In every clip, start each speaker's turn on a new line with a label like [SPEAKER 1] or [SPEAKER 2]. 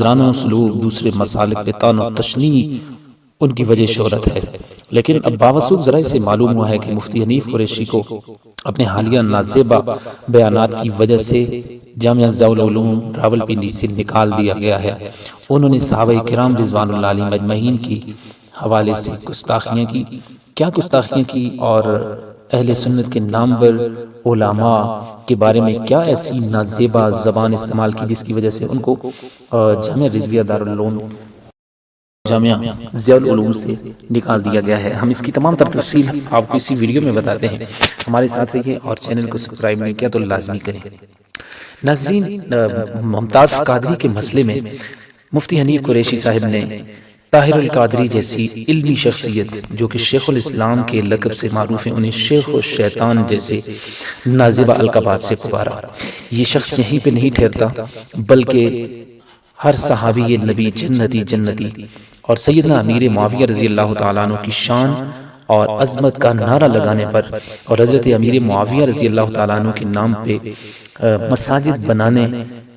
[SPEAKER 1] نذرانہ سلوک، دوسرے مسالک پہ طعن و تشنیع ان کی وجہ شہرت ہے۔ لیکن اب باوسط ذرائع سے معلوم ہوا ہے کہ مفتی حنیف قریشی کو اپنے حالیہ نازیبہ بیانات کی وجہ سے جامعہ ضیاء العلوم راولپنڈی سے نکال دیا گیا ہے۔ انہوں نے صحابہ کرام رضوان اللہ علیہم اجمعین کی حوالے سے گستاخیاں کی، کیا گستاخیاں کی، اور اہل سنت کے نامور علماء کے بارے میں کیا ایسی نازیبہ زبان استعمال کی جس کی وجہ سے ان کو جامعہ رضویہ دارالعلوم جامعہ ضیاء العلوم سے نکال دیا گیا ہے۔ ہم اس کی تمام تر تفصیل آپ کو اسی ویڈیو میں بتاتے ہیں۔ ہمارے ساتھ رہیے اور چینل کو سبسکرائب نہیں کیا تو لازمی کریں۔ ناظرین، ممتاز قادری کے مسئلے میں مفتی حنیف قریشی صاحب نے طاہر القادری جیسی علمی شخصیت جو کہ شیخ الاسلام کے لقب سے معروف ہیں، انہیں شیخ و شیطان جیسے نازیبہ القابات سے پکارا۔ یہ شخص یہیں پہ نہیں ٹھہرتا بلکہ ہر صحابی نبی جنتی جنتی اور سیدنا امیر معاویہ رضی اللہ تعالیٰ عنہ کی شان اور عظمت کا نعرہ لگانے پر اور حضرت امیر معاویہ رضی اللہ تعالیٰ عنہ کے نام پہ مساجد بنانے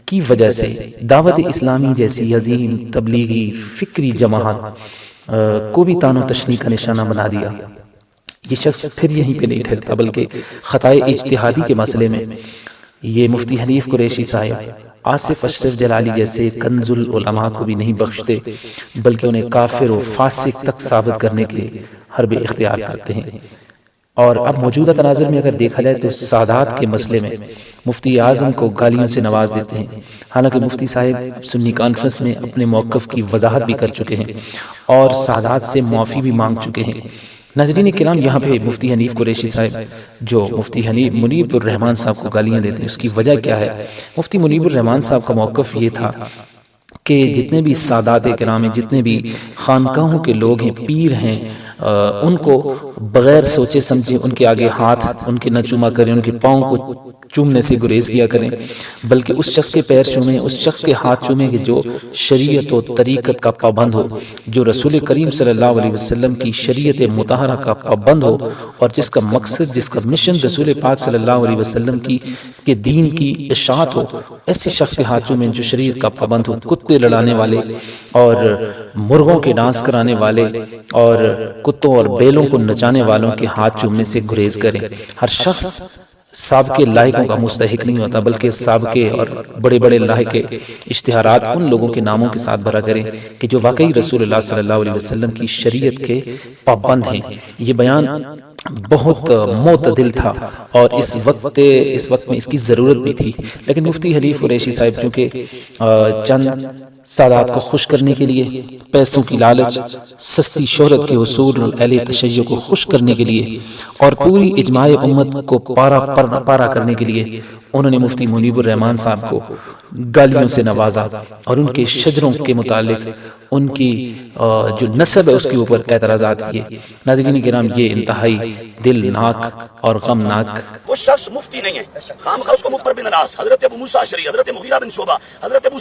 [SPEAKER 1] کی وجہ سے دعوت اسلامی جیسی عظیم تبلیغی فکری جماعت کو بھی طعن و تشنیع کا نشانہ بنا دیا۔ یہ شخص پھر یہیں پہ نہیں ٹھہرتا بلکہ خطائے اجتہادی کے مسئلے میں یہ مفتی حنیف قریشی صاحب آصف اشرف جلالی جیسے کنز العلماء کو بھی نہیں بخشتے بلکہ انہیں کافر و فاسق تک ثابت کرنے کے حربے اختیار کرتے ہیں۔ اور اب موجودہ تناظر میں اگر دیکھا جائے تو سادات کے مسئلے میں مفتی اعظم کو گالیوں سے نواز دیتے ہیں، حالانکہ مفتی صاحب سنی کانفرنس میں اپنے موقف کی وضاحت بھی کر چکے ہیں اور سادات سے معافی بھی مانگ چکے ہیں۔ ناظرین کرام، یہاں پہ مفتی حنیف قریشی صاحب جو مفتی حنیف منیب الرحمن صاحب کو گالیاں دیتے ہیں، اس کی وجہ کیا ہے؟ مفتی منیب الرحمن صاحب کا موقف یہ تھا کہ جتنے بھی سادات کرام ہیں، جتنے بھی خانقاہوں کے لوگ ہیں، پیر ہیں، ان کو بغیر سوچے سمجھے ان کے آگے ہاتھ ان کے نہ چوما کریں، ان کے پاؤں کو چومنے سے گریز کیا کریں، بلکہ اس شخص کے پیر چومیں، اس شخص کے ہاتھ چومیں کہ جو شریعت و طریقت کا پابند ہو، جو رسول کریم صلی اللہ علیہ وسلم کی شریعت مطہرہ کا پابند ہو، اور جس کا مقصد، جس کا مشن رسول پاک صلی اللہ علیہ وسلم کے دین کی اشاعت ہو، ایسے شخص کے ہاتھ چومیں جو شریعت کا پابند ہو۔ کتے لڑانے والے اور مرغوں کے ڈانس کرانے والے اور کتوں اور بیلوں کو نچانے والوں کے ہاتھ چومنے سے گریز کریں۔ ہر شخص سابقے لاحقوں کا مستحق نہیں ہوتا بلکہ سابقے اور بڑے بڑے لاحق اشتہارات ان لوگوں کے ناموں کے ساتھ بھرا کریں کہ جو واقعی رسول اللہ صلی اللہ علیہ وسلم کی شریعت کے پابند ہیں۔ یہ بیان بہت معتدل تھا اور اس وقت میں اس کی ضرورت بھی تھی، لیکن مفتی حنیف قریشی صاحب چونکہ چند سادات کو خوش کرنے کے لیے، پیسوں کی لالچ، سستی شہرت کے حصول، اہل تشیع کو خوش کرنے کے لیے اور پوری اجماع امت کو پارا کرنے کے لیے انہوں نے مفتی منیب الرحمن صاحب کو گالیوں سے نوازا اور ان کے شجروں کے متعلق ان کی جو نسب ہے اس کے اوپر اعتراضات کیے۔ ناظرین کرام، یہ انتہائی دلناک اور غمناک
[SPEAKER 2] وہ شخص مفتی نہیں ہے، خام خواہ اس کو مفت پر بن ناس، حضرت ابو موسیٰ اشعری، حضرت مغیرہ بن شعبہ، حضرت ابو